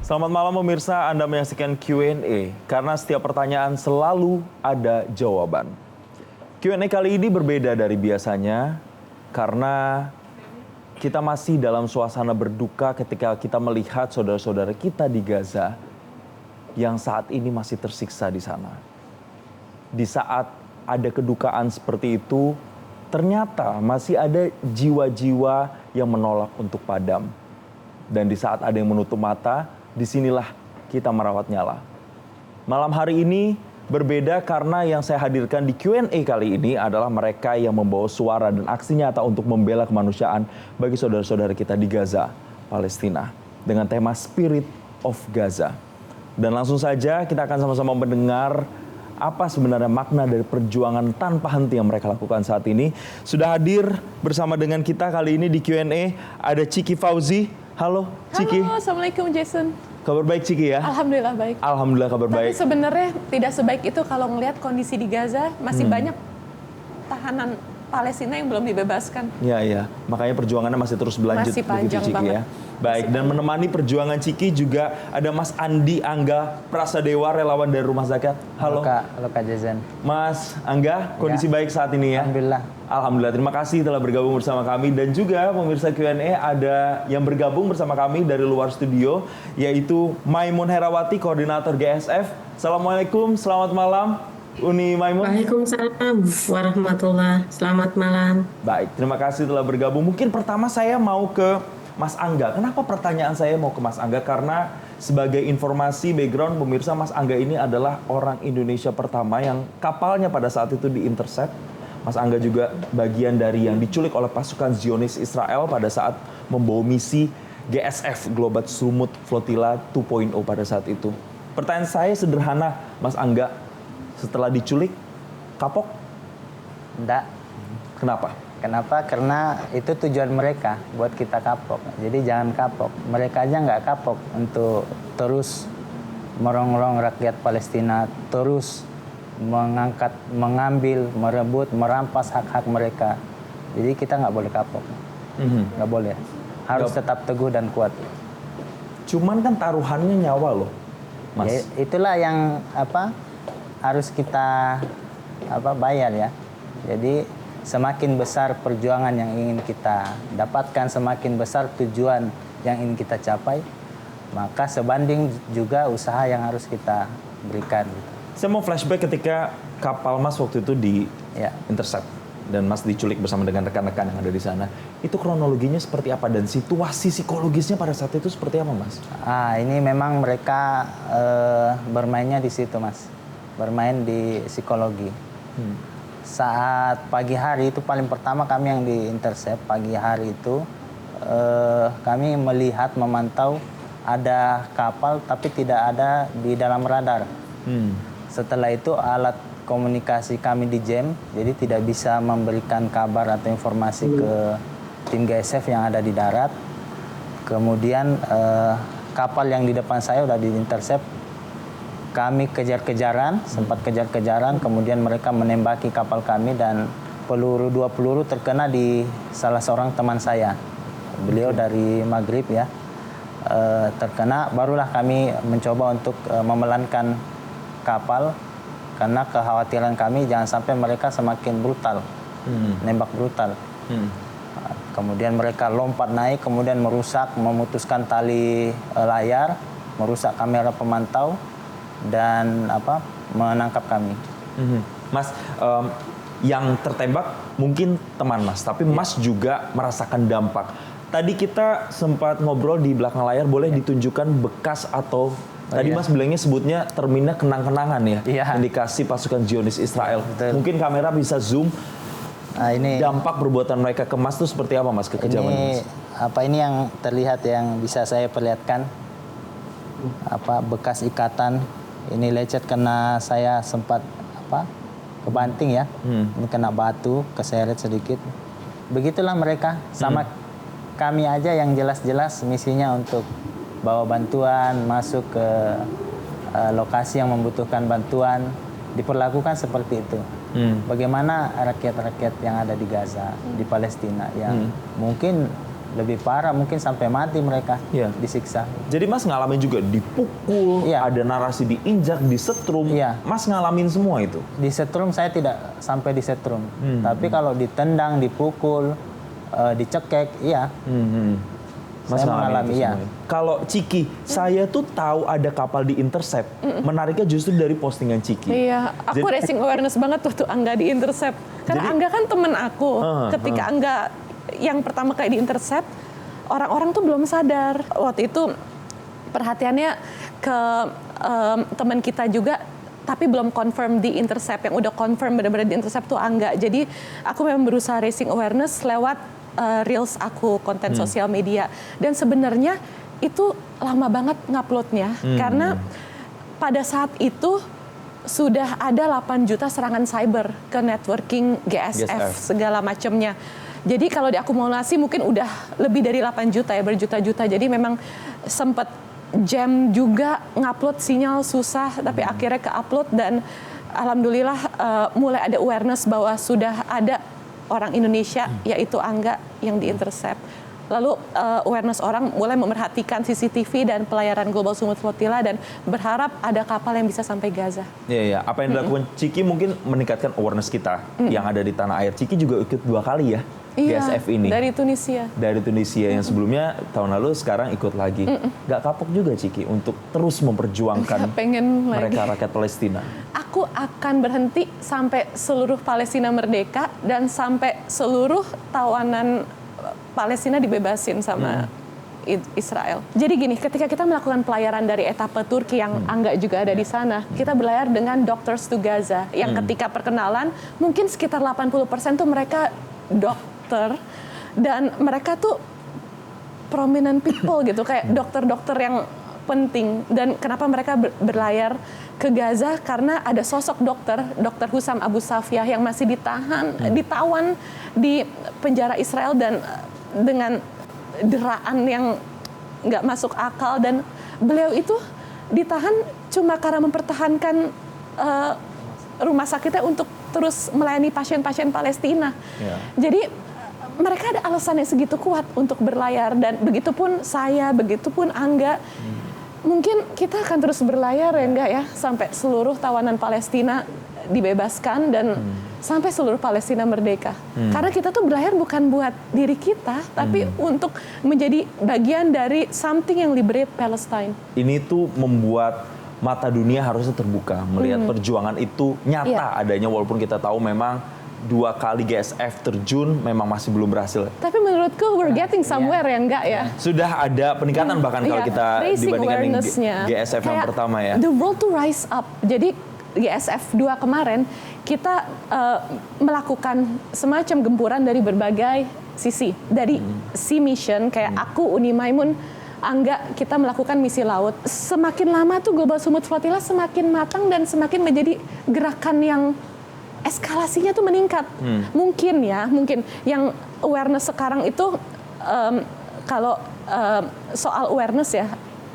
Selamat malam pemirsa, Anda menyaksikan Q&A karena setiap pertanyaan selalu ada jawaban. Q&A kali ini berbeda dari biasanya karena kita masih dalam suasana berduka ketika kita melihat saudara-saudara kita di Gaza yang saat ini masih tersiksa di sana. Di saat ada kedukaan seperti itu, ternyata masih ada jiwa-jiwa yang menolak untuk padam. Dan di saat ada yang menutup mata, disinilah kita merawat nyala. Malam hari ini berbeda karena yang saya hadirkan di Q&A kali ini adalah mereka yang membawa suara dan aksi nyata untuk membela kemanusiaan bagi saudara-saudara kita di Gaza, Palestina. Dengan tema Spirit of Gaza. Dan langsung saja kita akan sama-sama mendengar apa sebenarnya makna dari perjuangan tanpa henti yang mereka lakukan saat ini. Sudah hadir bersama dengan kita kali ini di Q&A ada Ciki Fauzi. Halo Ciki. Halo, Assalamualaikum Jason. Kabar baik Ciki ya? Alhamdulillah baik. Alhamdulillah kabar baik. Tapi sebenarnya tidak sebaik itu kalau ngelihat kondisi di Gaza masih banyak tahanan Palestina yang belum dibebaskan. Iya. Makanya perjuangannya masih terus berlanjut Masih panjang begitu Ciki banget. ya. Baik, dan menemani perjuangan Ciki juga ada Mas Andi Angga Prasadewa, relawan dari Rumah Zakat. Halo. Halo Kak Jason. Mas Angga, kondisi baik saat ini ya? Alhamdulillah. Alhamdulillah, terima kasih telah bergabung bersama kami. Dan juga pemirsa Q&A ada yang bergabung bersama kami dari luar studio, yaitu Maimun Herawati, Koordinator GSF. Assalamualaikum, selamat malam Uni Maimun. Waalaikumsalam warahmatullahi. Selamat malam. Baik, terima kasih telah bergabung. Mungkin pertama saya mau ke Mas Angga. Kenapa pertanyaan saya mau ke Mas Angga? Karena sebagai informasi background pemirsa, Mas Angga ini adalah orang Indonesia pertama yang kapalnya pada saat itu diintercept. Mas Angga juga bagian dari yang diculik oleh pasukan Zionis Israel pada saat membawa misi GSF, Global Sumut Flotilla 2.0 pada saat itu. Pertanyaan saya sederhana, Mas Angga. Setelah diculik, kapok? Enggak. Kenapa? Kenapa? Karena itu tujuan mereka buat kita kapok. Jadi jangan kapok. Mereka aja nggak kapok untuk terus merongrong rakyat Palestina, terus mengangkat, mengambil, merebut, merampas hak-hak mereka. Jadi kita nggak boleh kapok. Nggak boleh. Harus tetap teguh dan kuat. Cuman kan taruhannya nyawa loh, Mas. Ya, itulah yang harus kita bayar ya. Jadi semakin besar perjuangan yang ingin kita dapatkan, semakin besar tujuan yang ingin kita capai, maka sebanding juga usaha yang harus kita berikan. Saya mau flashback ketika kapal Mas waktu itu di intercept dan Mas diculik bersama dengan rekan-rekan yang ada di sana. Itu kronologinya seperti apa dan situasi psikologisnya pada saat itu seperti apa, Mas? Ini memang mereka bermainnya di situ, Mas. Bermain di psikologi. Saat pagi hari itu paling pertama kami yang di-intercept pagi hari itu kami melihat, memantau ada kapal tapi tidak ada di dalam radar. Setelah itu alat komunikasi kami di jam, jadi tidak bisa memberikan kabar atau informasi ke tim GSF yang ada di darat. Kemudian kapal yang di depan saya udah di-intercept. Kami kejar-kejaran, sempat kejar-kejaran, kemudian mereka menembaki kapal kami dan dua peluru terkena di salah seorang teman saya. Beliau dari Maghrib ya, terkena. Barulah kami mencoba untuk memelankan kapal karena kekhawatiran kami jangan sampai mereka semakin brutal, nembak brutal. Kemudian mereka lompat naik, kemudian merusak, memutuskan tali layar, merusak kamera pemantau, dan menangkap kami. Mas, yang tertembak mungkin teman Mas, tapi Mas juga merasakan dampak. Tadi kita sempat ngobrol di belakang layar, boleh ditunjukkan bekas atau tadi Mas bilangnya sebutnya termina kenang-kenangan ya, indikasi pasukan Zionis Israel. Betul. Mungkin kamera bisa zoom. Ini dampak perbuatan mereka ke Mas itu seperti apa, Mas, kekejaman Mas? Ini yang terlihat, yang bisa saya perlihatkan, bekas ikatan. Ini lecet karena saya sempat kebanting ya. Ini kena batu, keseret sedikit. Begitulah mereka, sama kami aja yang jelas-jelas misinya untuk bawa bantuan, masuk ke lokasi yang membutuhkan bantuan, diperlakukan seperti itu. Bagaimana rakyat-rakyat yang ada di Gaza, di Palestina, yang mungkin lebih parah, mungkin sampai mati mereka Iya. disiksa. Jadi Mas ngalamin juga dipukul, Iya. ada narasi diinjak, disetrum. Iya. Mas ngalamin semua itu. Di setrum saya tidak sampai di setrum, tapi kalau ditendang, dipukul, dicekek, iya. Mas Saya ngalamin mengalami, itu iya. semuanya. Kalau Ciki, saya tuh tahu ada kapal di intercept. Menariknya justru dari postingan Ciki. Iya, aku Jadi- racing awareness banget waktu Angga di intercept. Karena Jadi- Angga kan temen aku. Ketika Angga yang pertama kali di intercept, orang-orang tuh belum sadar. Waktu itu perhatiannya ke teman kita juga, tapi belum confirm di intercept. Yang udah confirm benar-benar di intercept tuh Angga. Jadi aku memang berusaha racing awareness lewat reels aku, konten sosial media. Dan sebenarnya itu lama banget nguploadnya. Karena pada saat itu sudah ada 8 juta serangan cyber ke networking GSF segala macamnya. Jadi kalau diakumulasi mungkin udah lebih dari 8 juta ya, berjuta-juta. Jadi memang sempat jam juga ngupload, sinyal susah, tapi akhirnya ke-upload dan alhamdulillah mulai ada awareness bahwa sudah ada orang Indonesia yaitu Angga yang di-intercept. Lalu awareness orang mulai memerhatikan CCTV dan pelayaran Global Sumut Flotilla dan berharap ada kapal yang bisa sampai Gaza. Iya, iya. Apa yang dilakukan Ciki mungkin meningkatkan awareness kita yang ada di tanah air. Ciki juga ikut 2 kali ya GSF ini. Dari Tunisia. Dari Tunisia yang sebelumnya tahun lalu, sekarang ikut lagi. Gak kapok juga Ciki untuk terus memperjuangkan Pengen lagi. mereka rakyat Palestina. Aku akan berhenti sampai seluruh Palestina merdeka dan sampai seluruh tawanan Palestina dibebasin sama Israel. Jadi gini, ketika kita melakukan pelayaran dari etapa Turki yang Angga juga ada di sana, kita berlayar dengan Doctors to Gaza yang ketika perkenalan mungkin sekitar 80% tuh mereka dokter dan mereka tuh prominent people gitu, kayak dokter-dokter yang penting. Dan kenapa mereka berlayar ke Gaza? Karena ada sosok dokter Husam Abu Safiyah yang masih ditawan di penjara Israel dan dengan deraan yang nggak masuk akal, dan beliau itu ditahan cuma karena mempertahankan rumah sakitnya untuk terus melayani pasien-pasien Palestina. Ya. Jadi mereka ada alasan yang segitu kuat untuk berlayar, dan begitupun saya, begitupun Angga. Mungkin kita akan terus berlayar ya enggak ya, sampai seluruh tawanan Palestina dibebaskan dan sampai seluruh Palestina merdeka. Karena kita tuh berlayar bukan buat diri kita, tapi untuk menjadi bagian dari something yang liberate Palestine. Ini tuh membuat mata dunia harusnya terbuka melihat perjuangan itu nyata adanya, walaupun kita tahu memang 2 kali GSF terjun memang masih belum berhasil. Tapi menurutku we're getting somewhere ya enggak ya? Sudah ada peningkatan bahkan kalau Iya, kita raising dibandingkan dengan awareness-nya. GSF yang Kayak pertama ya. The world to rise up. Jadi GSF 2 kemarin kita melakukan semacam gempuran dari berbagai sisi. Dari Sea Mission, kayak aku, Uni Maimun, Angga, kita melakukan misi laut. Semakin lama tuh Global Sumut Flotilla semakin matang dan semakin menjadi gerakan yang eskalasinya tuh meningkat. Mungkin yang awareness sekarang itu kalau soal awareness ya,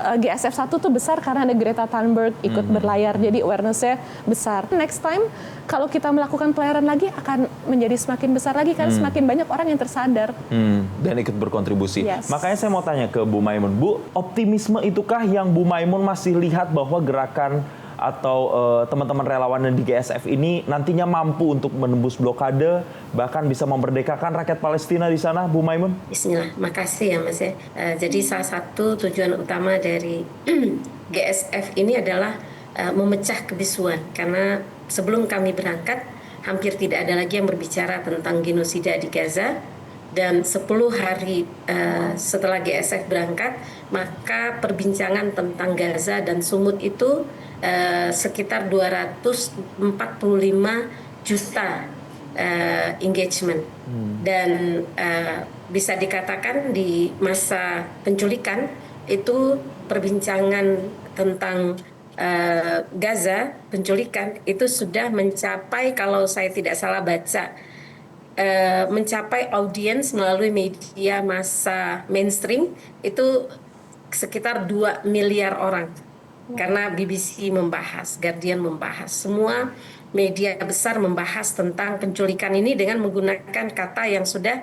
GSF 1 tuh besar karena ada Greta Thunberg ikut berlayar, jadi awareness-nya besar. Next time kalau kita melakukan pelayaran lagi akan menjadi semakin besar lagi karena semakin banyak orang yang tersadar. Dan ikut berkontribusi. Yes. Makanya saya mau tanya ke Bu Maimun, Bu, optimisme itukah yang Bu Maimun masih lihat bahwa gerakan atau teman-teman relawan di GSF ini nantinya mampu untuk menembus blokade, bahkan bisa memerdekakan rakyat Palestina di sana, Bu Maimun? Bismillah, makasih ya Mas ya. Jadi salah satu tujuan utama dari GSF ini adalah memecah kebisuan, karena sebelum kami berangkat hampir tidak ada lagi yang berbicara tentang genosida di Gaza. Dan 10 hari setelah GSF berangkat, maka perbincangan tentang Gaza dan Sumut itu sekitar 245 juta engagement. Dan bisa dikatakan di masa penculikan itu perbincangan tentang Gaza, penculikan itu sudah mencapai, kalau saya tidak salah baca, mencapai audiens melalui media massa mainstream itu sekitar 2 miliar orang. Karena BBC membahas, Guardian membahas, semua media besar membahas tentang penculikan ini dengan menggunakan kata yang sudah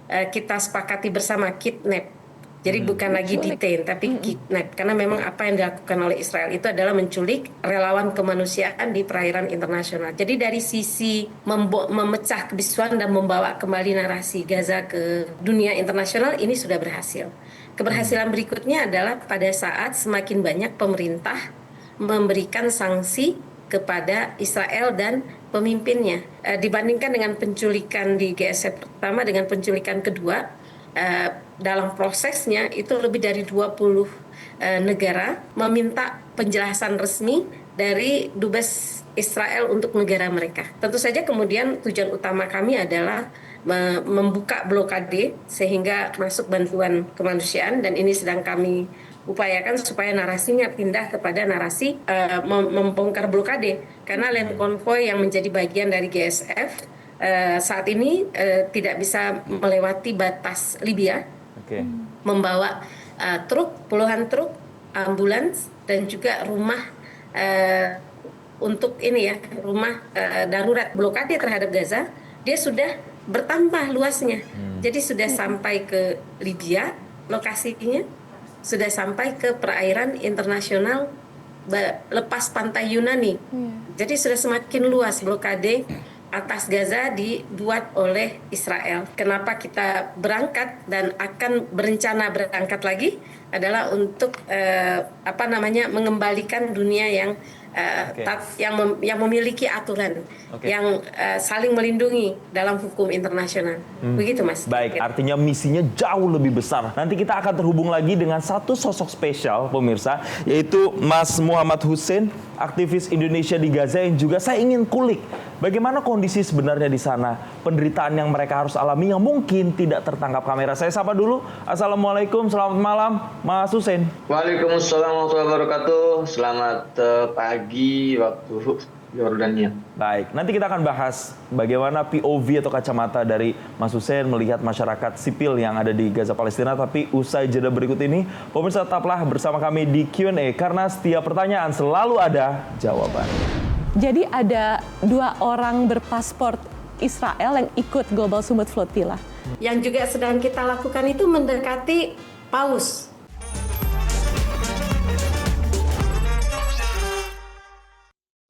kita sepakati bersama kidnap. Jadi bukan lagi detain, tapi kidnap. Karena memang apa yang dilakukan oleh Israel itu adalah menculik relawan kemanusiaan di perairan internasional. Jadi dari sisi memecah kebisuan dan membawa kembali narasi Gaza ke dunia internasional, ini sudah berhasil. Keberhasilan berikutnya adalah pada saat semakin banyak pemerintah memberikan sanksi kepada Israel dan pemimpinnya. Dibandingkan dengan penculikan di GSF pertama dengan penculikan kedua, dalam prosesnya itu lebih dari 20 negara meminta penjelasan resmi dari Dubes Israel untuk negara mereka. Tentu saja kemudian tujuan utama kami adalah membuka blokade sehingga masuk bantuan kemanusiaan, dan ini sedang kami upayakan supaya narasinya pindah kepada narasi membongkar blokade, karena land convoy yang menjadi bagian dari GSF saat ini tidak bisa melewati batas Libya, membawa puluhan truk, ambulans, dan juga rumah untuk rumah darurat blokade terhadap Gaza. Dia sudah bertambah luasnya, jadi sudah sampai ke Libya lokasinya, sudah sampai ke perairan internasional lepas pantai Yunani. Jadi sudah semakin luas blokade atas Gaza dibuat oleh Israel. Kenapa kita berangkat dan akan berencana berangkat lagi adalah untuk mengembalikan dunia yang yang memiliki aturan, yang saling melindungi dalam hukum internasional. Begitu, Mas. Baik, artinya misinya jauh lebih besar. Nanti kita akan terhubung lagi dengan satu sosok spesial, pemirsa, yaitu Mas Muhammad Hussein, aktivis Indonesia di Gaza, yang juga saya ingin kulik bagaimana kondisi sebenarnya di sana, penderitaan yang mereka harus alami yang mungkin tidak tertangkap kamera. Saya sapa dulu. Assalamualaikum, selamat malam, Mas Hussein. Waalaikumsalam warahmatullahi wabarakatuh. Selamat pagi waktu Yordania. Baik, nanti kita akan bahas bagaimana POV atau kacamata dari Mas Hussein melihat masyarakat sipil yang ada di Gaza Palestina. Tapi usai jeda berikut ini, pemirsa tetaplah bersama kami di Q&A karena setiap pertanyaan selalu ada jawaban. Jadi ada 2 orang berpaspor Israel yang ikut Global Summit Flotilla. Yang juga sedang kita lakukan itu mendekati paus.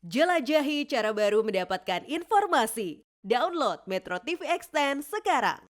Jelajahi cara baru mendapatkan informasi. Download Metro TV Extend sekarang.